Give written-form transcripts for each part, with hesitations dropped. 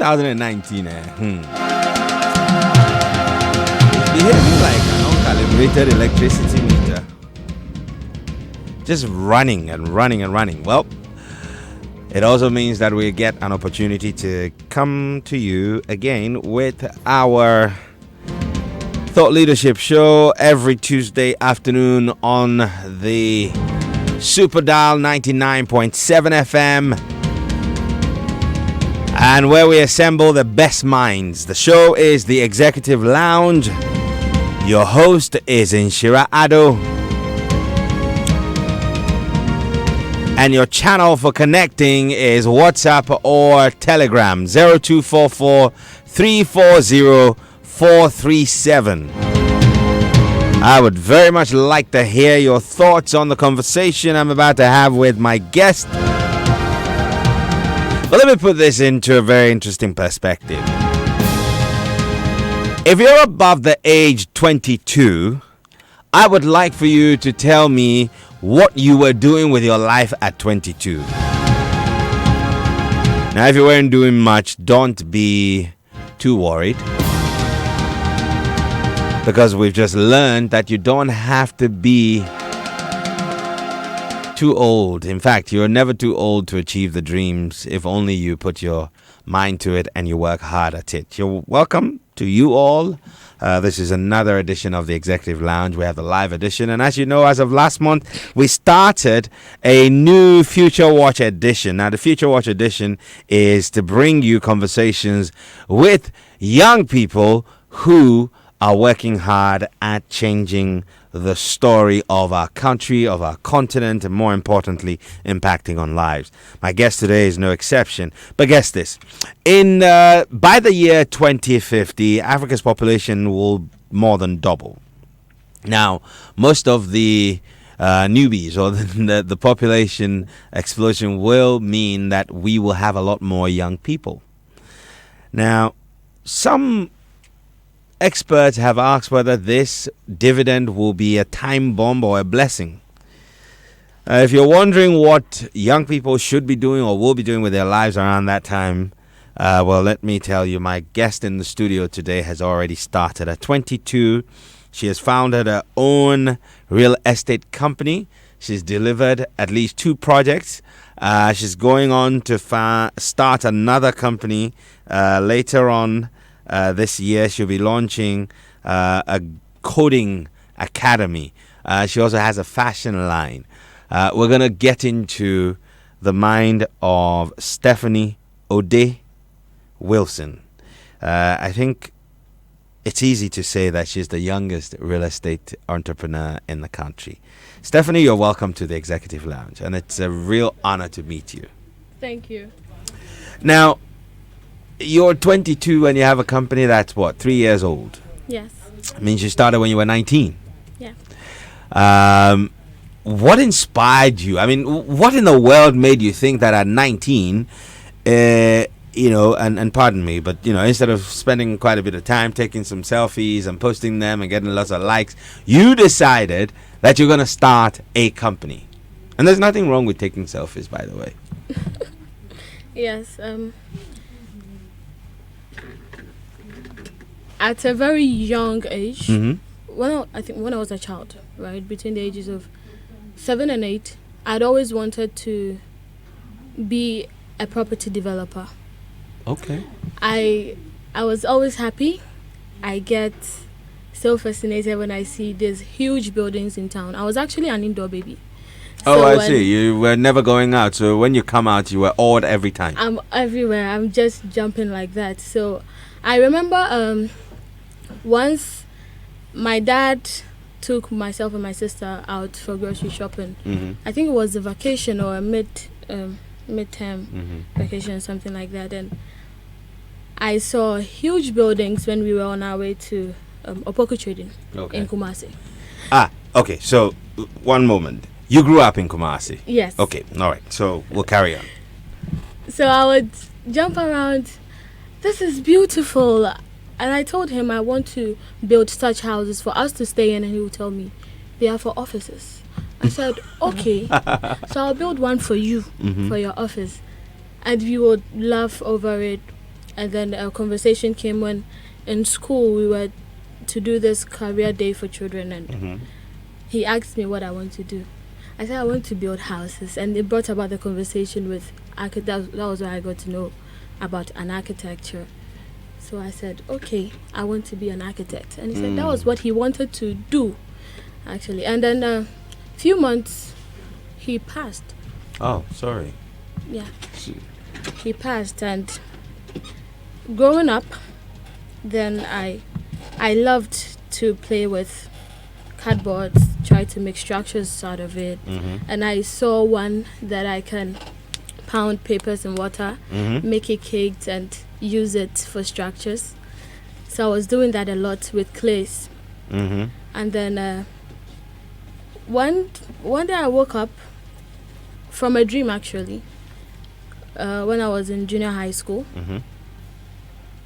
2019. Behaving like an uncalibrated electricity meter. Just running and running and running. Well, it also means that we get an opportunity to come to you again with our Thought Leadership Show every Tuesday afternoon on the Super Dial 99.7 FM, and where we assemble the best minds. The show is the Executive Lounge. Your host is Inshira Ado, and your channel for connecting is WhatsApp or Telegram 0244 340 437. I would very much like to hear your thoughts on the conversation I'm about to have with my guest. But let me put this into a very interesting perspective. If you're above the age 22, I would like for you to tell me what you were doing with your life at 22. Now, if you weren't doing much, don't be too worried, because we've just learned that you don't have to be too old. In fact, you're never too old to achieve the dreams if only you put your mind to it and you work hard at it. You're welcome to you all. This is another edition of the Executive Lounge. We have the live edition. And as you know, as of last month, we started a new Future Watch edition. Now, the Future Watch edition is to bring you conversations with young people who are working hard at changing the story of our country, of our continent, and more importantly, impacting on lives. My guest today is no exception. But guess this. By the year 2050, Africa's population will more than double. Now, most of the newbies or the population explosion will mean that we will have a lot more young people. Now, some experts have asked whether this dividend will be a time bomb or a blessing. If you're wondering what young people should be doing or will be doing with their lives around that time, well, let me tell you, my guest in the studio today has already started. At 22, she has founded her own real estate company. She's delivered at least 2 projects. She's going on to start another company later on. This year she'll be launching a coding academy. She also has a fashion line. We're going to get into the mind of Stephanie Ode Wilson. I think it's easy to say that she's the youngest real estate entrepreneur in the country. Stephanie, you're welcome to the Executive Lounge, and it's a real honor to meet you. Thank you. Now, you're 22 and you have a company that's, 3 years old? Yes. It means you started when you were 19. Yeah. What inspired you? I mean, what in the world made you think that at 19, and pardon me, but, instead of spending quite a bit of time taking some selfies and posting them and getting lots of likes, you decided that you're going to start a company? And there's nothing wrong with taking selfies, by the way. Yes. At a very young age, when I was a child, right, between the ages of 7 and 8, I'd always wanted to be a property developer. Okay. I was always happy. I get so fascinated when I see these huge buildings in town. I was actually an indoor baby. So I see. You were never going out. So when you come out, you were awed every time. I'm everywhere. I'm just jumping like that. So I remember once my dad took myself and my sister out for grocery shopping. I think it was a vacation or a midterm vacation, something like that. And I saw huge buildings when we were on our way to Opoku Trading in Kumasi. Okay. So one moment. You grew up in Kumasi? Yes. Okay. All right. So we'll carry on. So I would jump around. This is beautiful. And I told him I want to build such houses for us to stay in, and he would tell me they are for offices. I said, okay, so I'll build one for you, for your office. And we would laugh over it. And then a conversation came when in school we were to do this career day for children, and Mm-hmm. he asked me what I want to do. I said I want to build houses, and it brought about the conversation with that was where I got to know about an architecture. So I said, okay, I want to be an architect, and he said that was what he wanted to do, actually. And then a few months, he passed. Oh, sorry. Yeah, he passed, and growing up, then I loved to play with cardboard, try to make structures out of it. Mm-hmm. And I saw one that I can pound papers in water, Mm-hmm. make it caked, and use it for structures. So I was doing that a lot with clays. Mm-hmm. And then one day I woke up from a dream, actually, when I was in junior high school. Mm-hmm.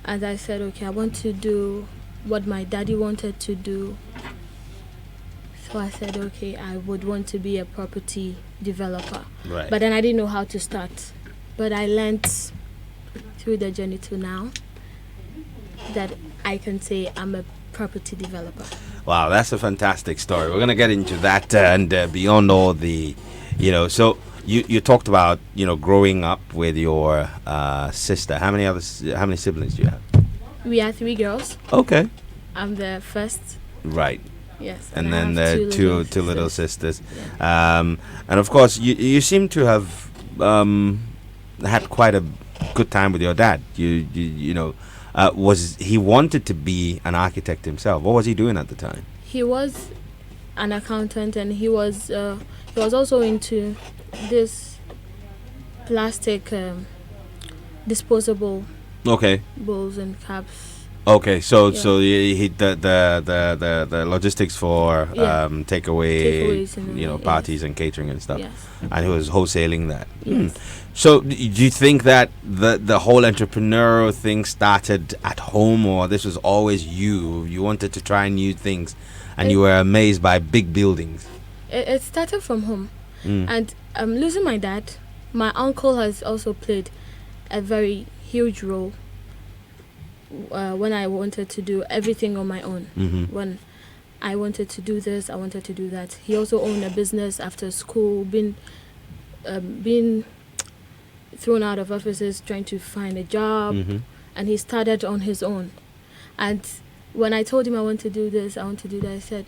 And I said, okay, I want to do what my daddy wanted to do. So I said, okay, I would want to be a property developer. Right. But then I didn't know how to start. But I learned through the journey to now that I can say I'm a property developer. Wow, that's a fantastic story. We're gonna get into that and beyond all the, So you talked about growing up with your sister. How many siblings do you have? We are 3 girls. Okay. I'm the first. Right. Yes. And I then have two little sisters. Yeah. And of course, you seem to have had quite a good time with your dad. Was he wanted to be an architect himself? What was he doing at the time? He was an accountant, and he was also into this plastic disposable Okay. bowls and cups. Okay, so Yeah. so he the logistics for Yeah. takeaway, Takeaways and parties and catering and stuff, Yes. and he was wholesaling that. Yes. So do you think that the whole entrepreneurial thing started at home, or this was always you wanted to try new things, and you were amazed by big buildings? It started from home. Mm. And losing my dad, my uncle has also played a very huge role when I wanted to do everything on my own. Mm-hmm. When I wanted to do this, I wanted to do that. He also owned a business after school, been thrown out of offices, trying to find a job, Mm-hmm. and he started on his own. And when I told him I want to do this, I want to do that, I said,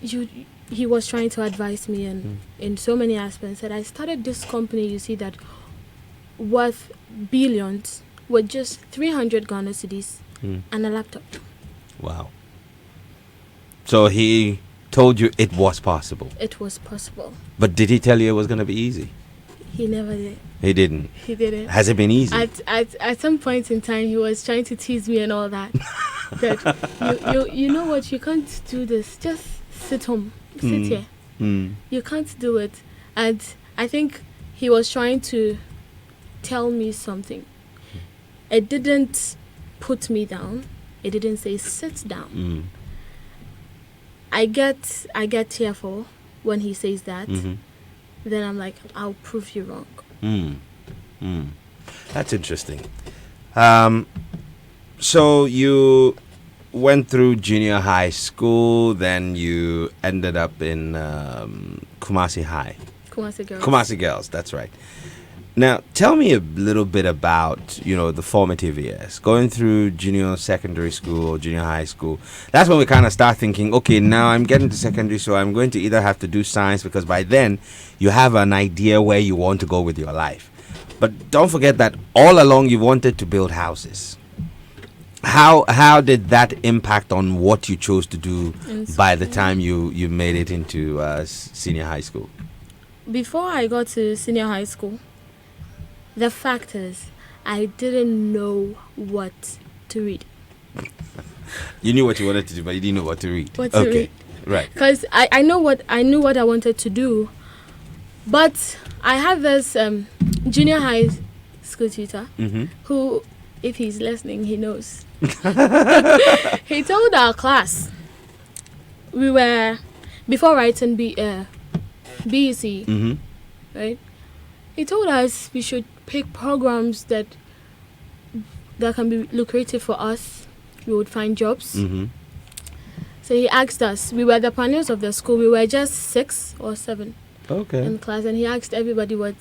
he was trying to advise me in so many aspects. Said I started this company, you see, that worth billions with just 300 Ghana cedis and a laptop. Wow. So he told you it was possible, It was possible. but did he tell you it was going to be easy? He never did. He didn't. He didn't. Has it been easy? At some point in time, he was trying to tease me and all that. That you know what, you can't do this. Just sit home. Sit here. Mm. You can't do it. And I think he was trying to tell me something. It didn't put me down. It didn't say sit down. Mm. I get tearful when he says that. Mm-hmm. Then I'm like, I'll prove you wrong. Mm. Mm. That's interesting. So you went through junior high school, then you ended up in Kumasi High. Kumasi Girls. Kumasi Girls, that's right. Now, tell me a little bit about, the formative years. Going through junior secondary school or junior high school, that's when we kind of start thinking, okay, now I'm getting to secondary, so I'm going to either have to do science, because by then you have an idea where you want to go with your life. But don't forget that all along you wanted to build houses. How did that impact on what you chose to do by the time you made it into senior high school? Before I got to senior high school, the fact is, I didn't know what to read. You knew what you wanted to do, but you didn't know what to read. What to read. Right. Because I knew what I wanted to do, but I have this junior high school tutor Mm-hmm. who, if he's listening, he knows. He told our class, we were, before writing BEC, Mm-hmm. right? He told us we should pick programs that that can be lucrative for us, we would find jobs. Mm-hmm. So he asked us. We were the pioneers of the school. We were just 6 or 7 Okay. in class, and he asked everybody what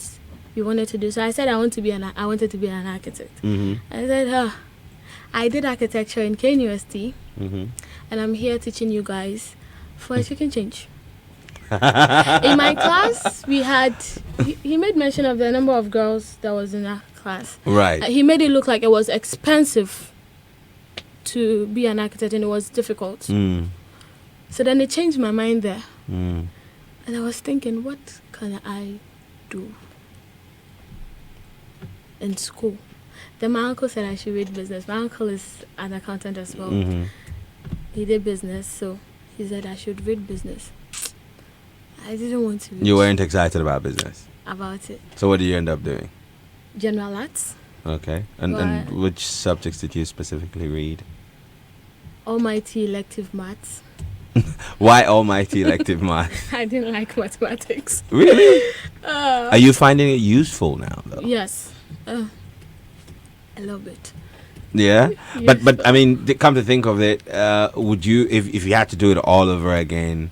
we wanted to do. So I said I wanted to be an architect. Mm-hmm. I said, I did architecture in KNUST, Mm-hmm. and I'm here teaching you guys for a chicken change. In my class, we had. He made mention of the number of girls that was in our class. Right. He made it look like it was expensive to be an architect, and it was difficult. Mm. So then it changed my mind there. Mm. And I was thinking, what can I do in school? Then my uncle said I should read business. My uncle is an accountant as well. Mm-hmm. He did business, so he said I should read business. I didn't want to read You weren't excited about business. about it. So what did you end up doing? General arts, Okay. And which subjects did you specifically read? almighty elective maths. Why almighty elective math? I didn't like mathematics. Really? Are you finding it useful now, though? Yes, a little bit. Yeah. Yes. But I mean, come to think of it, would you, if you had to do it all over again,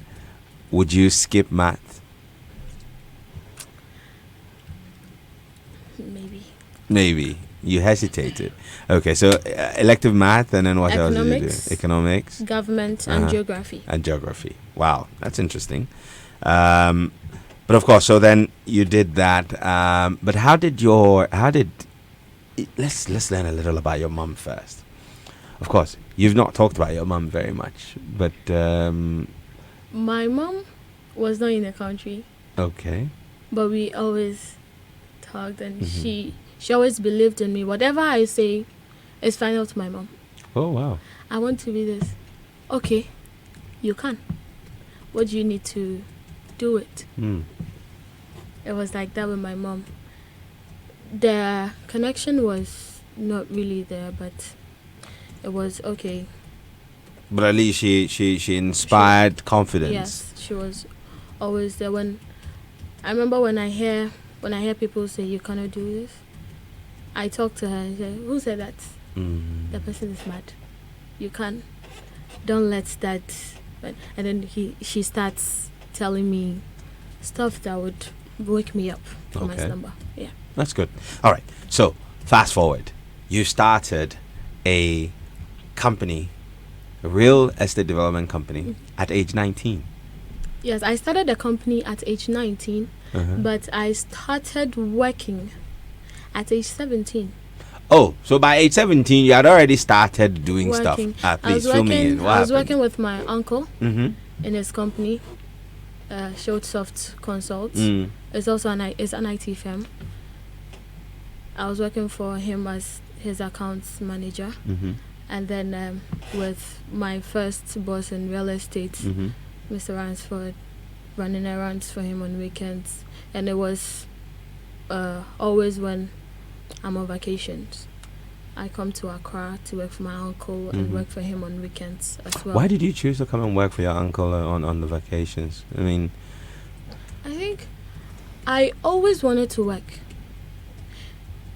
would you skip math? Maybe. You hesitated. Okay, so elective math, and then what else did you do? Economics, Government, and geography. and geography. Wow, that's interesting. But of course, so then you did that. But let's learn a little about your mum first. Of course, you've not talked about your mum very much, but My mom was not in the country, okay. but we always talked, and Mhm. she always believed in me. Whatever I say is final to my mom. Oh wow. I want to be this. Okay, you can. What do you need to do it? Hmm. It was like that with my mom. The connection was not really there, but it was okay. But at least she inspired confidence. Yes, she was always there. When I remember when I hear people say you cannot do this, I talk to her and say, "Who said that? Mm. The person is mad. You can. Don't let that." And then she starts telling me stuff that would wake me up from my Okay. slumber. Yeah. That's good. All right. So fast forward, you started a company, a real estate development company, Mhm. at age 19. Yes, I started the company at age 19, Uh-huh. but I started working at age 17. Oh, so by age 17, you had already started doing stuff. Working. Please fill me in. I was working with my uncle Mm-hmm. in his company, Showsoft Consult. Mm. It's also an IT firm. I was working for him as his accounts manager, Mm-hmm. and then with my first boss in real estate, Mm-hmm. Mr. Ransford, running errands for him on weekends. And it was always when I'm on vacations. I come to Accra to work for my uncle and Mhm. work for him on weekends as well. Why did you choose to come and work for your uncle on the vacations? I mean, I think I always wanted to work.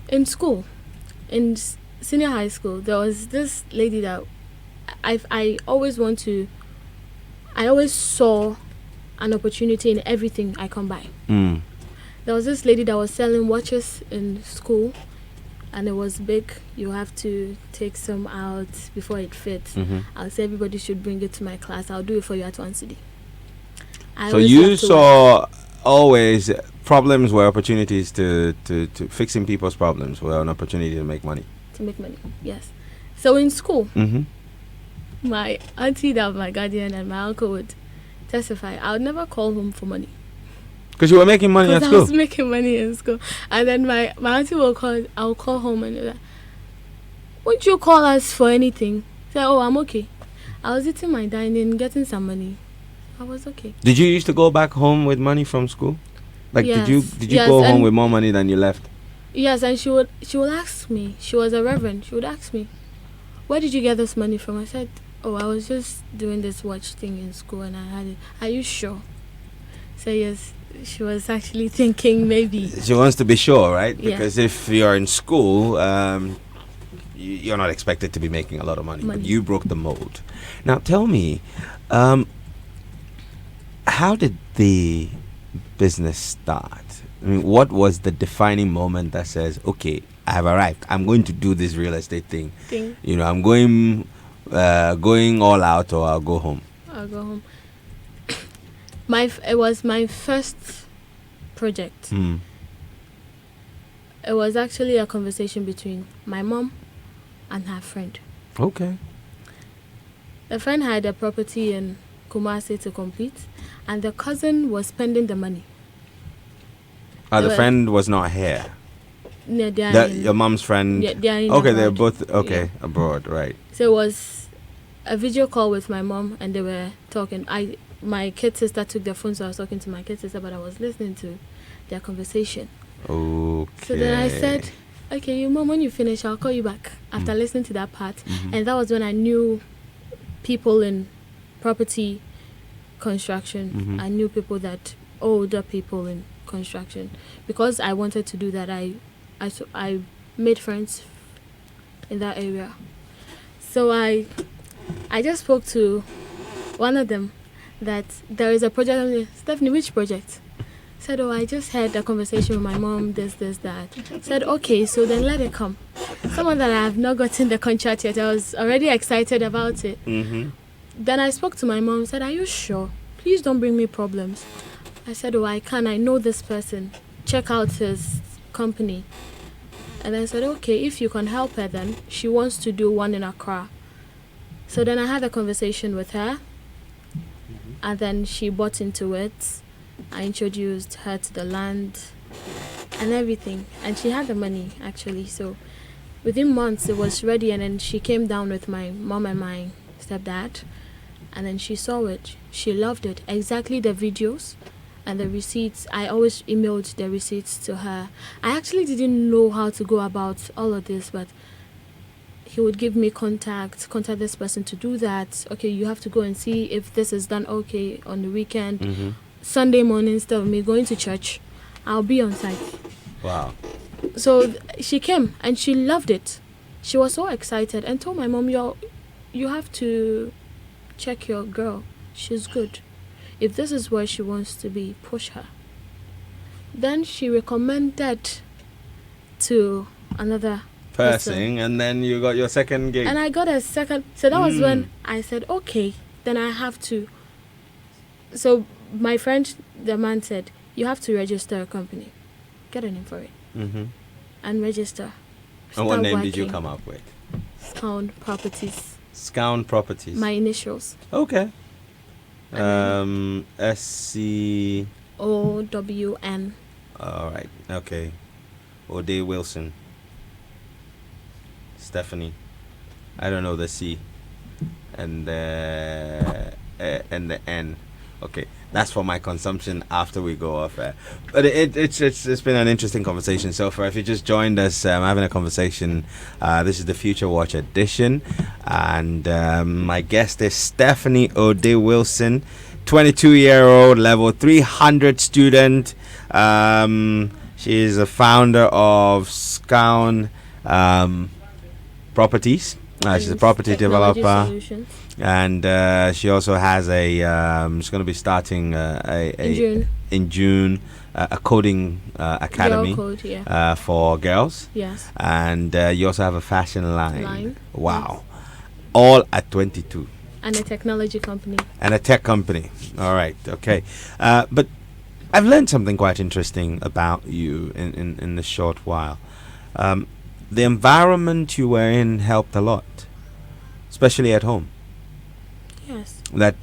In school, in senior high school, there was this lady that I always saw an opportunity in everything I come by. There was this lady that was selling watches in school, and it was big. You have to take some out before it fits. mm-hmm. I'll say everybody should bring it to my class. I'll do it for you at 1 cedi. So you saw always problems were opportunities to fixing people's problems were an opportunity to make money. to make money. Yes. So in school, Mm-hmm. my auntie that was my guardian and my uncle would testify. I would never call home for money. Because you were making money at Because I was school. making money in school. And then my auntie will call, I'll call home and be like, won't you call us for anything? Say, oh, I'm okay. I was eating my dining, getting some money. I was okay. Did you used to go back home with money from school? Like, Yes. did you Yes, go home and- with more money than you left? Yes, and she would ask me. She was a reverend. She would ask me, where did you get this money from? I said, oh, I was just doing this watch thing in school and I had it. Are you sure? So yes, she was actually thinking maybe. She wants to be sure, right? Yeah. Because if you're in school, you're not expected to be making a lot of money, but Money. you broke the mold. Now tell me, how did the business start? I mean, what was the defining moment that says, okay, I have arrived, I'm going to do this real estate thing, Thing. I'm going all out, or I'll go home? I'll go home. It was my first project. Hmm. It was actually a conversation between my mom and her friend. Okay. The friend had a property in Kumasi to complete, and the cousin was spending the money. The Well, friend was not here. Yeah, they are in- Your mom's friend. yeah, they are in Okay, they're abroad. both abroad, right? So it was a video call with my mom, and they were talking. My kid sister took their phone, so I was talking to my kid sister, but I was listening to their conversation. Okay. So then I said, okay, you mom, when you finish, I'll call you back after listening to that part. Mhm. And that was when I knew people in property construction. Mhm. I knew older people in construction. Because I wanted to do that, I made friends in that area. So I just spoke to one of them that there is a project. I'm like, Stephanie, which project? Said, oh, I just had a conversation with my mom, this, that. Said, okay, so then let it come. Someone that I have not gotten the contract yet. I was already excited about it. Mm-hmm. Then I spoke to my mom, said, are you sure? Please don't bring me problems. I said, oh, I can. I know this person. Check out his company. And I said, okay, if you can help her then. She wants to do one in Accra. So then I had a conversation with her. And then she bought into it. I introduced her to the land and everything. And she had the money, actually. So within months, it was ready. And then she came down with my mom and my stepdad. And then she saw it. She loved it. Exactly the videos and the receipts. I always emailed the receipts to her. I actually didn't know how to go about all of this, but he would give me contact this person to do that. Okay, you have to go and see if this is done okay on the weekend. Mm-hmm. Sunday morning, instead of me going to church, I'll be on site. Wow. So she came and she loved it. She was so excited and told my mom, you have to check your girl. She's good. If this is where she wants to be, push her. Then she recommended to another Person, and then you got your second gig. and I got a second. So that was when I said, okay, then I have to. So my friend, the man said, you have to register a company. Get a name for it. Mm-hmm. And register. And what Start name did you working. come up with? Scound Properties. Scound Properties. My initials. Okay. SC. OWN. All right. Okay. O'Day Wilson. Stephanie. I don't know the C. And the N. Okay, that's for my consumption after we go off air. But it's been an interesting conversation so far. If you just joined us, I'm having a conversation. This is the Future Watch edition, and my guest is Stephanie O'Day Wilson, 22-year-old, level 300 student. She is a founder of Scound Properties. She's a property Technology developer. Solutions. And she also has she's going to be starting in June a coding academy Girl code, yeah. for girls. Yes. And you also have a fashion line. Wow. Yes. All at 22. And a technology company. And a tech company. All right. Okay. But I've learned something quite interesting about you in the short while. The environment you were in helped a lot, especially at home. Yes. That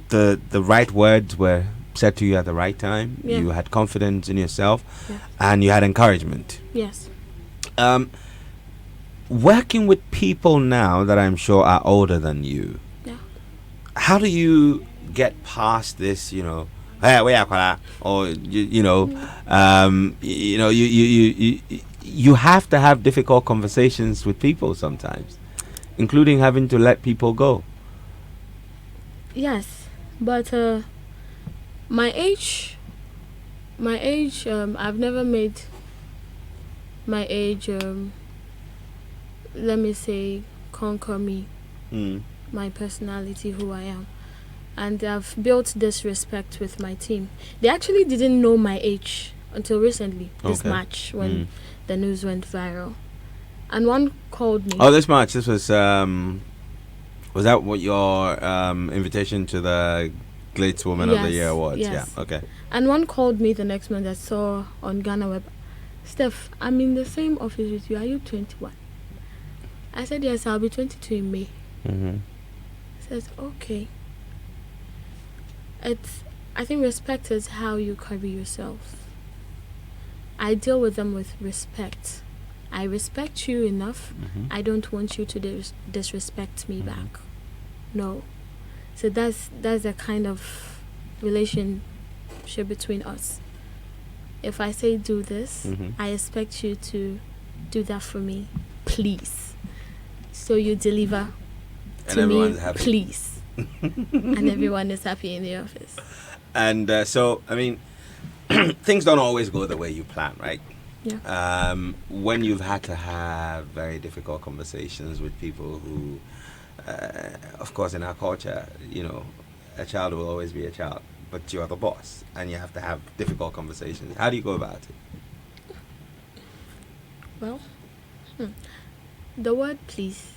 the right words were said to you at the right time. Yeah. You had confidence in yourself, Yeah. and you had encouragement. Yes. Working with people now that I'm sure are older than you, Yeah. how do you get past this? Hey, we are, or you have to have difficult conversations with people sometimes, including having to let people go. Yes, but my age, I've never made my age let me say, conquer me, Mm. my personality, who I am. And I've built this respect with my team. They actually didn't know my age until recently, this Okay. match, when Mm. the news went viral. And one called me. Oh, this match. This was that what your invitation to the Glitz Woman of the Yes, Year awards? yes. Yeah. Okay. And one called me the next month. I saw on Ghana Web, Steph, I'm in the same office with you. Are you 21? I said, yes, I'll be 22 in May. Mm-hmm. Says, okay. I think respect is how you carry yourself. I deal with them with respect. I respect you enough. Mm-hmm. I don't want you to disrespect me Mhm. back. No. So that's the kind of relationship between us. If I say do this, Mhm. I expect you to do that for me, please. So you deliver And to me, everyone's happy. please. And everyone is happy in the office. And so, I mean, things don't always go the way you plan, right? Yeah. When you've had to have very difficult conversations with people who, of course, in our culture, a child will always be a child, but you're the boss, and you have to have difficult conversations. How do you go about it? Well, the word please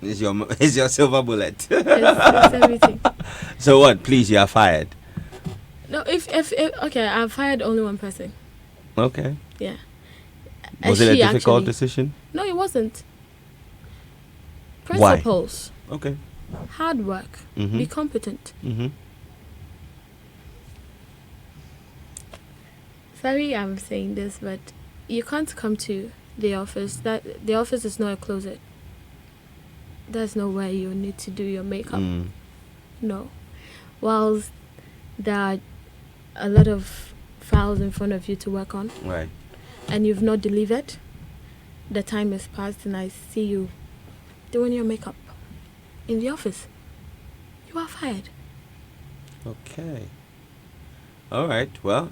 Is your silver bullet? is everything. So what? Please, you are fired. No, if okay, I've hired only one person. Okay. Yeah. Was it a She difficult actually- decision? No, it wasn't. Why? Principles, Okay. hard work, Mhm. be competent. Mm-hmm. Sorry, I'm saying this, but you can't come to the office. That the office is not a closet. There's nowhere you need to do your makeup. Mm. No. Whilst there are a lot of files in front of you to work on, Right. and you've not delivered, the time has passed, and I see you doing your makeup in the office. You are fired. Okay. All right. Well,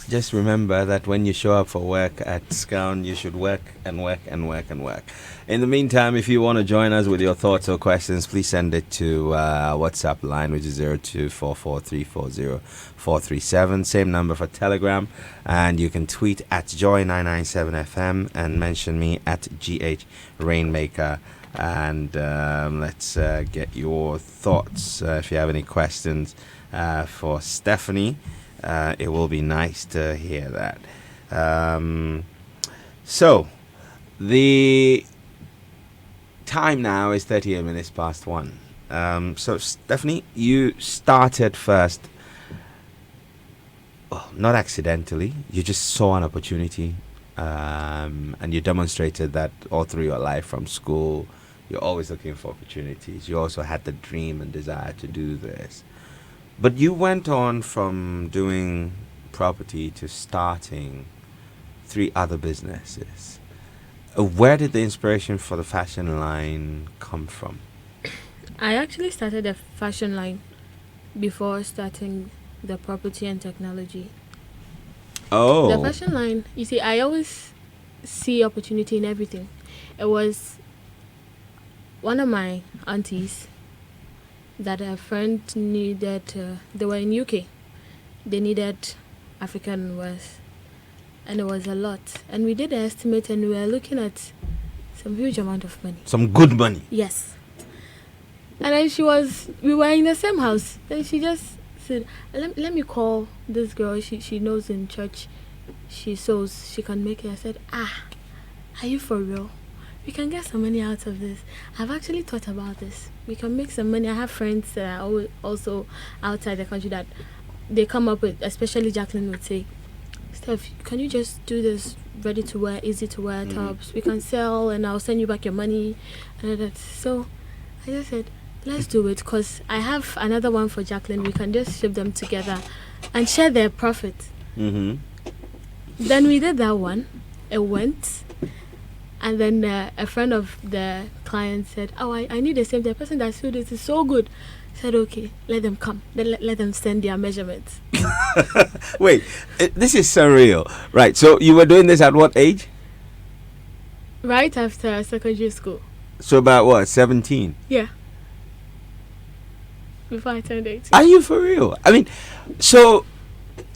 just remember that when you show up for work at Scown, you should work and work and work and work. In the meantime, if you want to join us with your thoughts or questions, please send it to WhatsApp line, which is 0244340437. Same number for Telegram. And you can tweet at Joy997FM and mention me at GH Rainmaker. And let's get your thoughts. If you have any questions for Stephanie, it will be nice to hear that. So, the time now is 38 minutes past 1. So, Stephanie, you started first, well, not accidentally. You just saw an opportunity, and you demonstrated that all through your life from school. You're always looking for opportunities. You also had the dream and desire to do this. But you went on from doing property to starting 3 other businesses. Where did the inspiration for the fashion line come from? I actually started a fashion line before starting the property and technology. Oh. The fashion line, you see, I always see opportunity in everything. It was one of my aunties that a friend needed, they were in UK. They needed African wears, and it was a lot. And we did an estimate, and we were looking at some huge amount of money. Some good money. Yes. And then we were in the same house. Then she just said, let me call this girl. She knows in church. She sews. She can make it. I said, are you for real? We can get some money out of this. I've actually thought about this. We can make some money. I have friends that are also outside the country that they come up with, especially Jacqueline would say, Steph, can you just do this ready to wear, easy to wear tops? We can sell and I'll send you back your money. And that. So I just said, let's do it, because I have another one for Jacqueline. We can just ship them together and share their profit. Mm-hmm. Then we did that one. It went. And then a friend of the client said, I need the same. The person that sewed it is so good. I said, okay, let them come. Then let them send their measurements. Wait, this is surreal. Right, so you were doing this at what age? Right after secondary school. So about what, 17? Yeah. Before I turned 18. Are you for real? I mean, so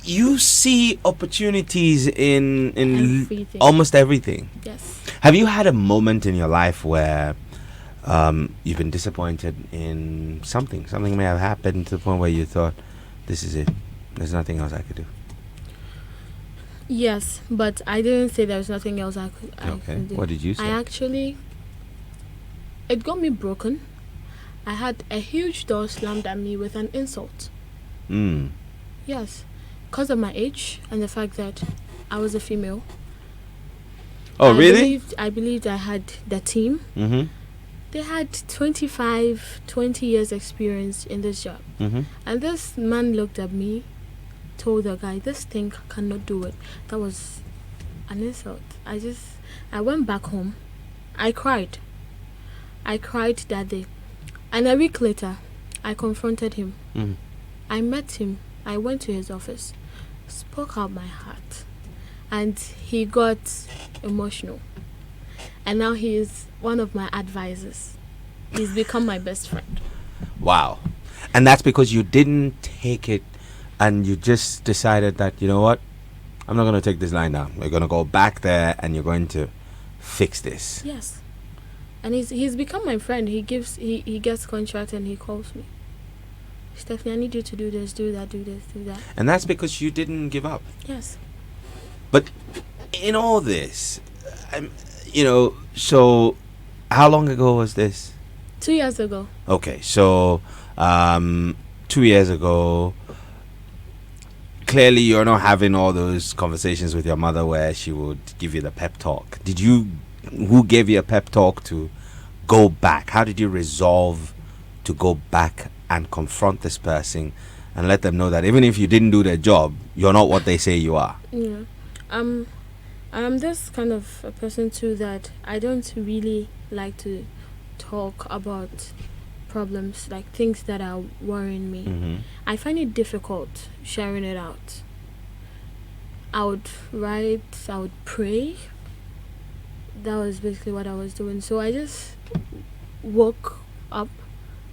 you see opportunities in Everything. almost everything. Yes. Have you had a moment in your life where you've been disappointed in something? Something may have happened to the point where you thought, this is it. There's nothing else I could do. Yes, but I didn't say there was nothing else I Okay. could do. What did you say? It got me broken. I had a huge door slammed at me with an insult. Mm. Yes, because of my age and the fact that I was a female. Oh, really? I believed I had the team. Mm-hmm. They had 20 years experience in this job. Mm-hmm. And this man looked at me, told the guy, this thing cannot do it. That was an insult. I went back home. I cried that day. And a week later, I confronted him. Mm-hmm. I met him. I went to his office, spoke out my heart, and he got emotional. And now he is one of my advisors. He's become my best friend. Wow. And that's because you didn't take it and you just decided that, you know what? I'm not going to take this line down. We're going to go back there and you're going to fix this. Yes. And he's become my friend. He gets contract and he calls me. Stephanie, I need you to do this, do that, do this, do that. And that's because you didn't give up. Yes. But in all this, so how long ago was this? 2 years ago. Okay, so 2 years ago, clearly you're not having all those conversations with your mother where she would give you the pep talk. Who gave you a pep talk to go back? How did you resolve to go back and confront this person and let them know that even if you didn't do their job, you're not what they say you are? Yeah. I'm this kind of a person too that I don't really like to talk about problems, like things that are worrying me. Mm-hmm. I find it difficult sharing it out. I would write, I would pray. That was basically what I was doing. So I just woke up,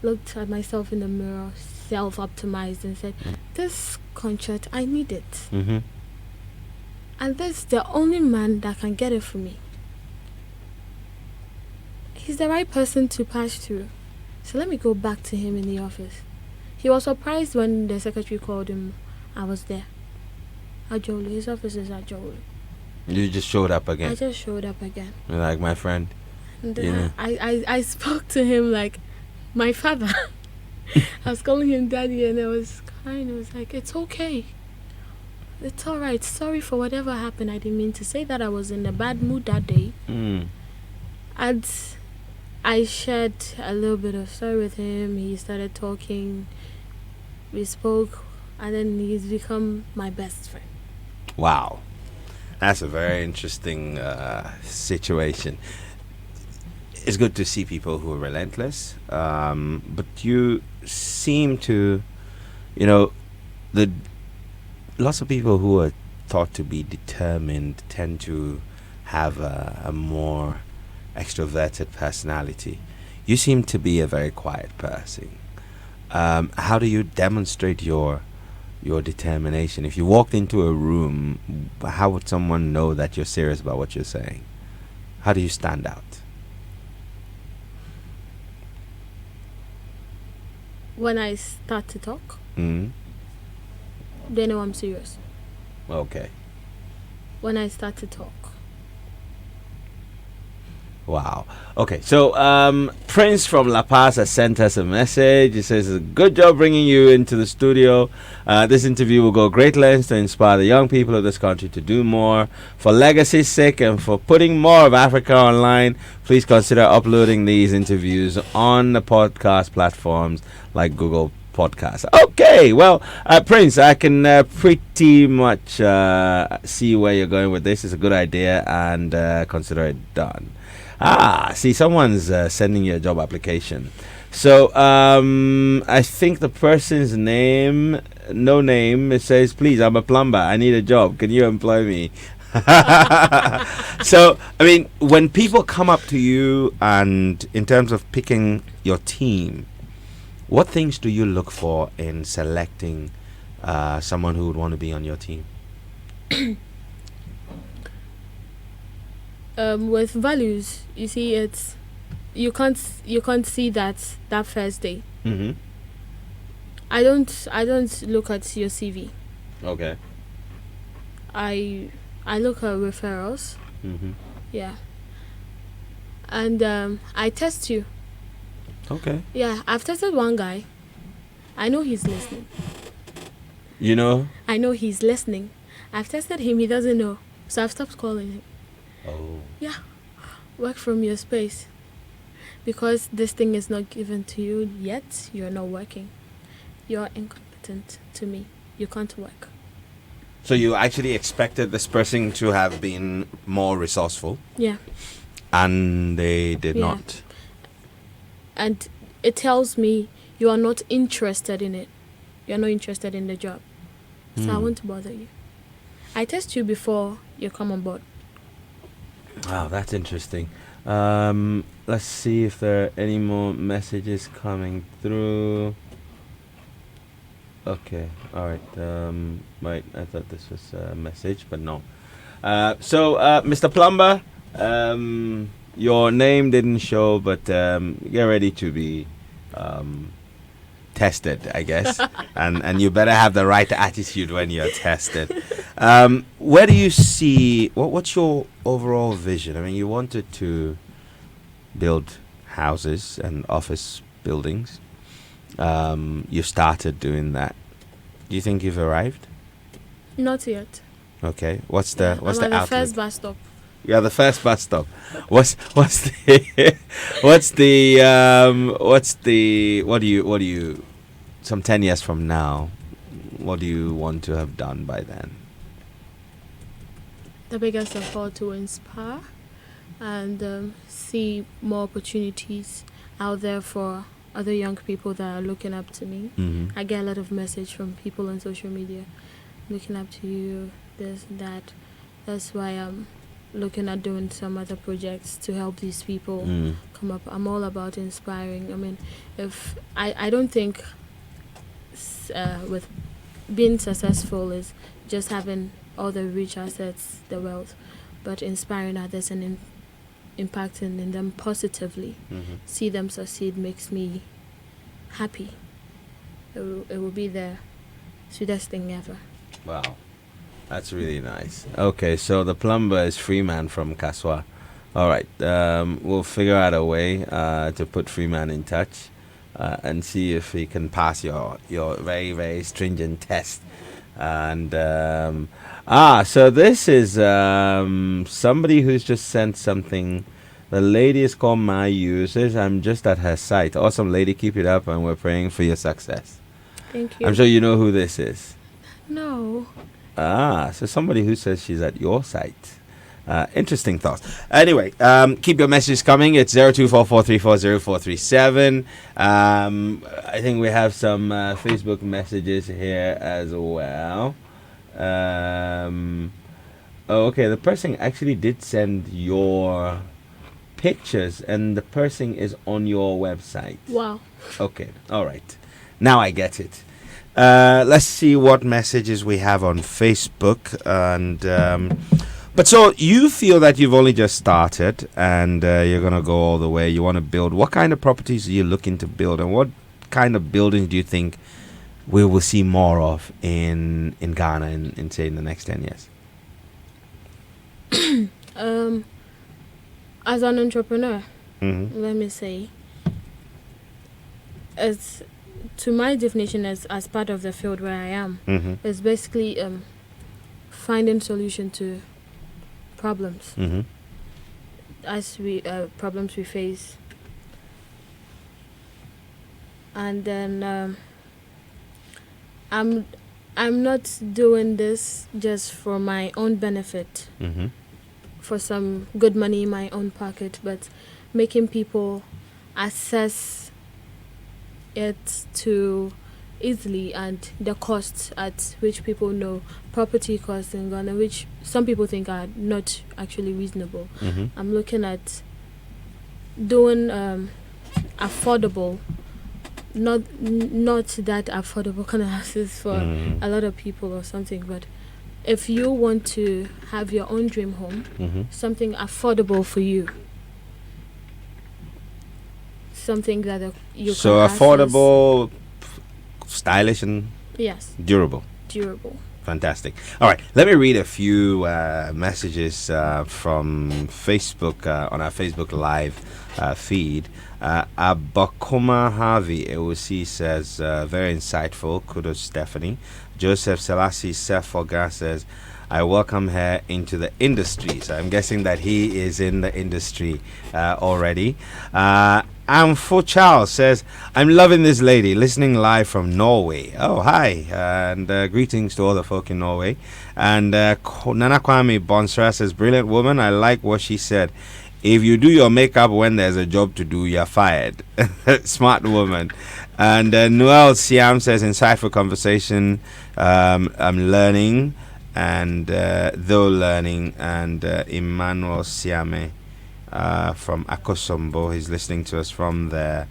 looked at myself in the mirror, self-optimized and said, this contract, I need it. Mm-hmm. And this is the only man that can get it for me. He's the right person to pass through. So let me go back to him in the office. He was surprised when the secretary called him. I was there. Ajolu, his office is Ajolu. You just showed up again. I just showed up again. You're like, my friend. And Yeah. I spoke to him like my father. I was calling him daddy and I was crying. I was like, it's okay. It's alright. Sorry for whatever happened. I didn't mean to say that. I was in a bad mood that day. Mm. And I shared a little bit of story with him. He started talking. We spoke. And then he's become my best friend. Wow. That's a very interesting situation. It's good to see people who are relentless. But you seem to, lots of people who are thought to be determined tend to have a more extroverted personality. You seem to be a very quiet person. How do you demonstrate your determination? If you walked into a room, how would someone know that you're serious about what you're saying? How do you stand out? When I start to talk, Mm. they know I'm serious. Okay. When I start to talk. Wow. Okay, so Prince from La Paz has sent us a message. He says, good job bringing you into the studio. This interview will go great lengths to inspire the young people of this country to do more. For legacy's sake and for putting more of Africa online, please consider uploading these interviews on the podcast platforms like Google Podcasts. Okay, well, Prince, I can pretty much see where you're going with this. It's a good idea and consider it done. See, someone's sending you a job application. So, I think the person's name, no name, it says, please, I'm a plumber. I need a job. Can you employ me? So, I mean, when people come up to you and in terms of picking your team, what things do you look for in selecting someone who would want to be on your team? With values, you see, it's you can't see that first day. Mm-hmm. I don't look at your CV. Okay. I look at referrals. Mm-hmm. Yeah. And I test you. Okay. Yeah, I've tested one guy. I know he's listening. You know? I know he's listening. I've tested him, he doesn't know. So I've stopped calling him. Oh. Yeah. Work from your space. Because this thing is not given to you yet, you're not working. You're incompetent to me. You can't work. So you actually expected this person to have been more resourceful, Yeah. and they did Yeah. not. And it tells me you are not interested in it. You're not interested in the job. So I Hmm. won't bother you. I test you before you come on board. Wow, that's interesting. Let's see if there are any more messages coming through. Okay, all right. Right, I thought this was a message, but no. So, Mr. Plumber, your name didn't show, but get ready to be tested, I guess. and you better have the right attitude when you're tested. Where do you see, what's your overall vision? I mean, you wanted to build houses and office buildings. You started doing that. Do you think you've arrived? Not yet. Okay. What's the I'm at the outlook? first bus stop. Yeah, the first bus stop. What's the what do you some 10 years from now, what do you want to have done by then? The biggest of all, to inspire and see more opportunities out there for other young people that are looking up to me. Mm-hmm. I get a lot of message from people on social media looking up to you, this, that. That's why I'm looking at doing some other projects to help these people come up. I'm all about inspiring. I mean, if I don't think with being successful is just having all the rich assets, the wealth, but inspiring others and impacting in them positively. Mm-hmm. See them succeed makes me happy. It will be the sweetest thing ever. Wow, that's really nice. Okay, so the plumber is Freeman from Kaswa. All right, we'll figure out a way to put Freeman in touch and see if he can pass your very, very stringent test. And so this is somebody who's just sent something. The lady is called My Users. I'm just at her site. Awesome lady, keep it up, and we're praying for your success. Thank you. I'm sure you know who this is. No. So somebody who says she's at your site. Interesting thoughts. Anyway, keep your messages coming. It's 0244340437. I think we have some Facebook messages here as well. Okay, the person actually did send your pictures, and the person is on your website. Wow. Okay, all right. Now I get it. Let's see what messages we have on Facebook. And but so you feel that you've only just started and you're going to go all the way. You want to build. What kind of properties are you looking to build? And what kind of buildings do you think we will see more of in Ghana in say, in the next 10 years? As an entrepreneur, Mm-hmm. let me say, as to my definition as part of the field where I am, Mm-hmm. is basically finding solution to problems Mm-hmm. as we problems we face, and then I'm not doing this just for my own benefit, Mm-hmm. for some good money in my own pocket, but making people access it to easily, and the costs at which people know property costs in Ghana, which some people think are not actually reasonable. I'm looking at doing affordable, not that affordable kind of houses for a lot of people or something, but if you want to have your own dream home, something affordable for you, something that you So can access. affordable, stylish, and Yes, durable. durable. Fantastic. All right, let me read a few messages from Facebook on our Facebook Live feed. Abakuma Harvey AOC says, very insightful. Kudos, Stephanie. Joseph Selassie Sefoga says, I welcome her into the industry. So I'm guessing that he is in the industry already. Amfo Charles says, I'm loving this lady, listening live from Norway. Oh, hi, and greetings to all the folk in Norway. And Nana Kwame Bonsra says, brilliant woman, I like what she said. If you do your makeup when there's a job to do, you're fired. Smart woman. And Noel Siam says, insightful conversation. I'm learning, and though learning. And Emmanuel Siame from Akosombo, he's listening to us from there.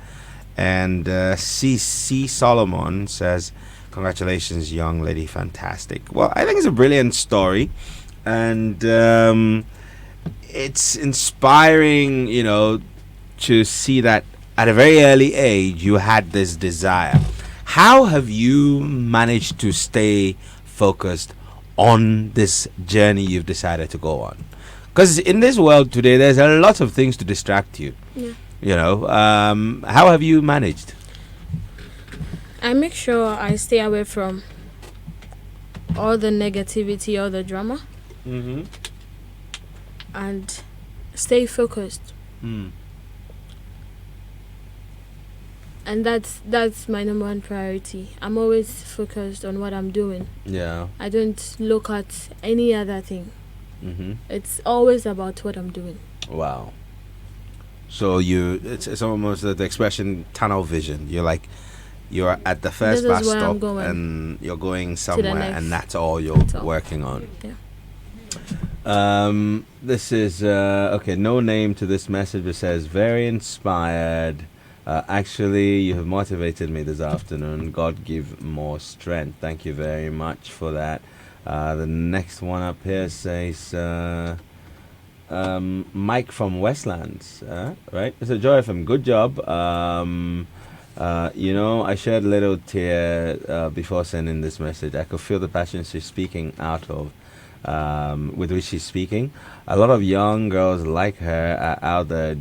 And CC Solomon says, congratulations, young lady, fantastic. Well, I think it's a brilliant story, and it's inspiring, to see that at a very early age you had this desire. How have you managed to stay focused on this journey you've decided to go on? Because in this world today, there's a lot of things to distract you. Yeah. How have you managed? I make sure I stay away from all the negativity, all the drama, and stay focused. And that's my number one priority. I'm always focused on what I'm doing. Yeah. I don't look at any other thing. It's always about what I'm doing. Wow. So it's almost the expression tunnel vision. You're at the first This is bus where I'm stop going. and you're going somewhere, next. and that's all you're That's all. working on. Yeah. This is okay. No name to this message, but says very inspired. Actually, you have motivated me this afternoon. God give more strength. Thank you very much for that. The next one up here says Mike from Westlands. Right? It's a joy from. Good job. I shed a little tear before sending this message. I could feel the passion she's speaking out of. With which she's speaking. A lot of young girls like her are out there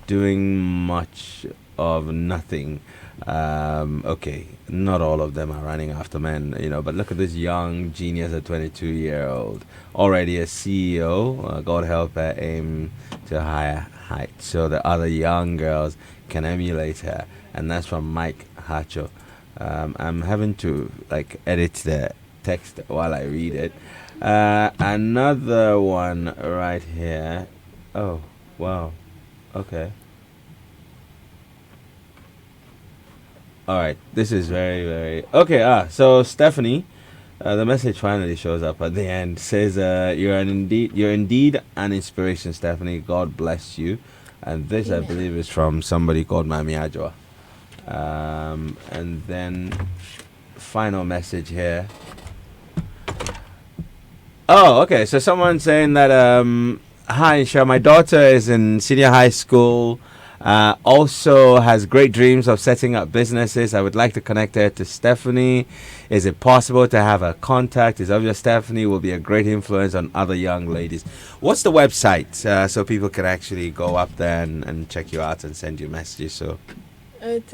doing much of nothing. Okay, not all of them are running after men, but look at this young genius, a 22-year-old, already a CEO. God help her aim to higher heights so the other young girls can emulate her. And that's from Mike Hacho. I'm having to edit the text while I read it. Another one right here. Oh, wow. Okay. All right. This is very, very... Okay, so Stephanie, the message finally shows up at the end. Says, you're indeed an inspiration, Stephanie. God bless you. And this, I believe, is from somebody called Mami Ajwa. And then final message here. Oh, okay. So someone saying that, hi, Insha, my daughter is in senior high school, also has great dreams of setting up businesses. I would like to connect her to Stephanie. Is it possible to have a contact? It's obvious Stephanie will be a great influence on other young ladies. What's the website so people can actually go up there and check you out and send you messages? So It's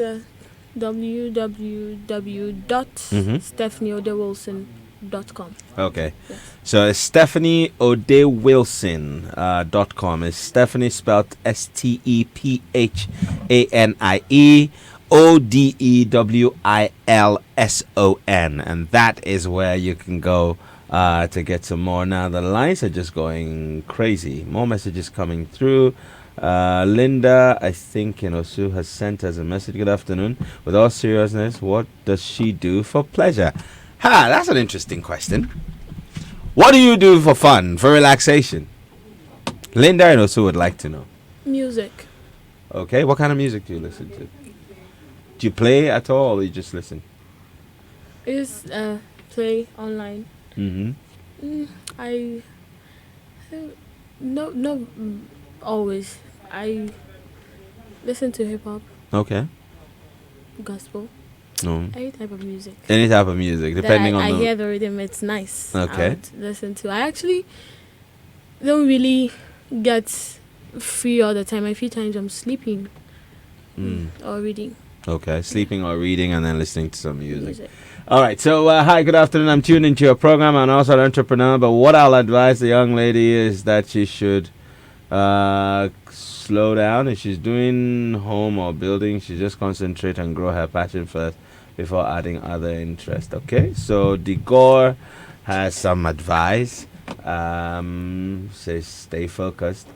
www.stephanieodewilson.com. Okay. Yes. So it's StephanieOdewilson.com. It's Stephanie spelled StephanieOdewilson. And that is where you can go to get some more. Now the lines are just going crazy. More messages coming through. Linda, I think, Sue has sent us a message. Good afternoon. With all seriousness, what does she do for pleasure? That's an interesting question. What do you do for fun, for relaxation? Linda and Sue would like to know. Music. Okay, what kind of music do you listen to? Do you play at all, or you just listen? Is play online. Mm-hmm. I no always. I listen to hip hop, Okay. gospel, No. any type of music. Any type of music, depending I on the. hear the rhythm. It's nice. Okay. I would listen to. I actually don't really get free all the time. A few times I'm sleeping or reading Okay, sleeping or reading and then listening to some music. All right, so hi, good afternoon. I'm tuned into your program. I'm also an entrepreneur, but what I'll advise the young lady is that she should slow down. If she's doing home or building, she just concentrate and grow her passion first before adding other interest. Okay, so Digor has some advice. Says stay focused.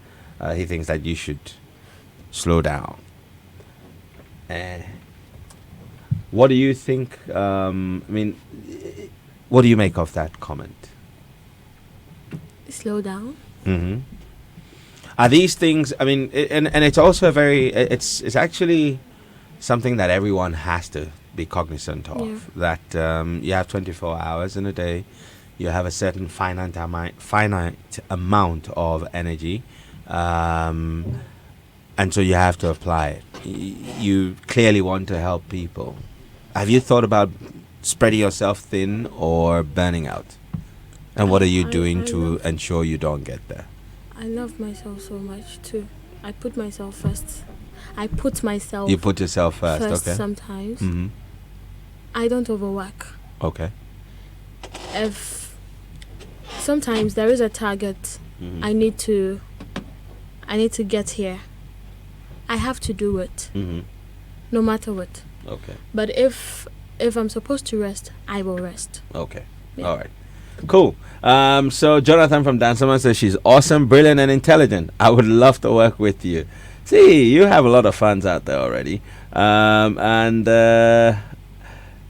He thinks that you should slow down. What do you think? What do you make of that comment? Slow down. Mm-hmm. Are these things? And it's also it's actually something that everyone has to be cognizant of. Yeah. That you have 24 hours in a day. You have a certain finite amount of energy, and so you have to apply it. You clearly want to help people. Have you thought about spreading yourself thin or burning out? And what are you doing to ensure you don't get there? I love myself so much too. I put myself first. I put myself. You put yourself first. Okay. Sometimes. Mm-hmm. I don't overwork. Okay. If sometimes there is a target, I need to get here. I have to do it, no matter what. Okay. But if I'm supposed to rest, I will rest. Okay. Yeah. All right. Cool. So Jonathan from Dancerman says she's awesome, brilliant, and intelligent. I would love to work with you. See, you have a lot of fans out there already. And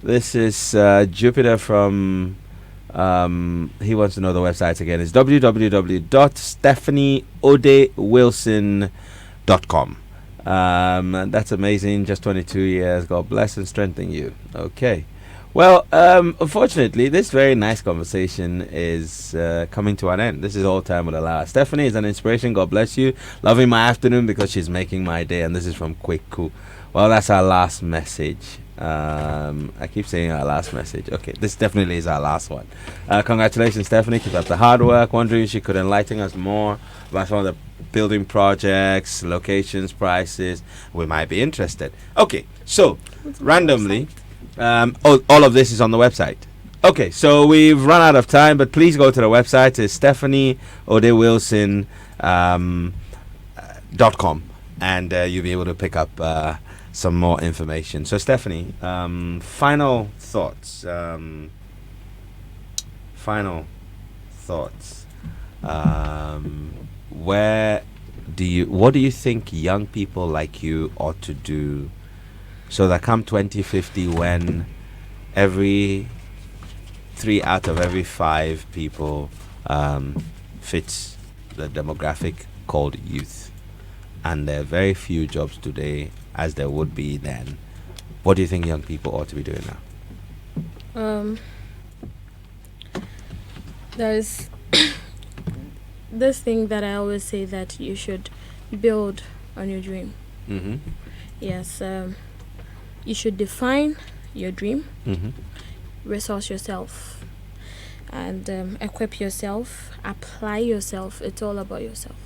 this is Jupiter from. He wants to know the website again. It's www.stephanieodewilson.com. That's amazing. Just 22 years. God bless and strengthen you. Okay. Well, unfortunately, this very nice conversation is coming to an end. This is all time will allow. Stephanie is an inspiration. God bless you. Loving my afternoon because she's making my day. And this is from Quick Cool. Well, that's our last message. I keep saying our last message. Okay, this definitely is our last one. Congratulations, Stephanie. Keep up the hard work. Wondering if she could enlighten us more about some of the building projects, locations, prices. We might be interested. Okay, so randomly, all of this is on the website. Okay, so we've run out of time, but please go to the website. It's StephanieOdewilson.com, and you'll be able to pick up some more information. So Stephanie, final thoughts. What do you think young people like you ought to do so that come 2050, when every 3 out of every 5 people fits the demographic called youth, and there are very few jobs today as there would be then? What do you think young people ought to be doing now? There's this thing that I always say, that you should build on your dream. Mm-hmm. Yes, you should define your dream, resource yourself, and equip yourself, apply yourself. It's all about yourself.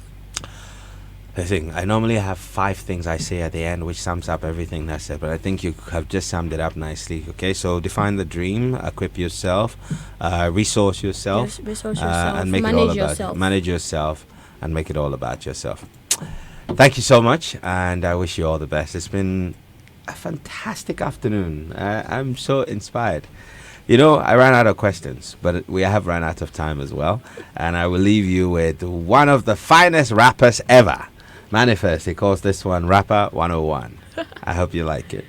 I normally have 5 things I say at the end, which sums up everything that's said, but I think you have just summed it up nicely. Okay, so define the dream, equip yourself, resource yourself, Yes, resource yourself, and make it manage all about yourself. manage yourself, and make it all about yourself. Thank you so much, and I wish you all the best. It's been a fantastic afternoon. I'm so inspired. You know, I ran out of questions, but we have run out of time as well. And I will leave you with one of the finest rappers ever. Manifest, he calls this one Rapper 101. I hope you like it.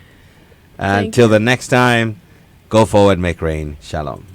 Thank Until you. the next time, go forward, make rain. Shalom.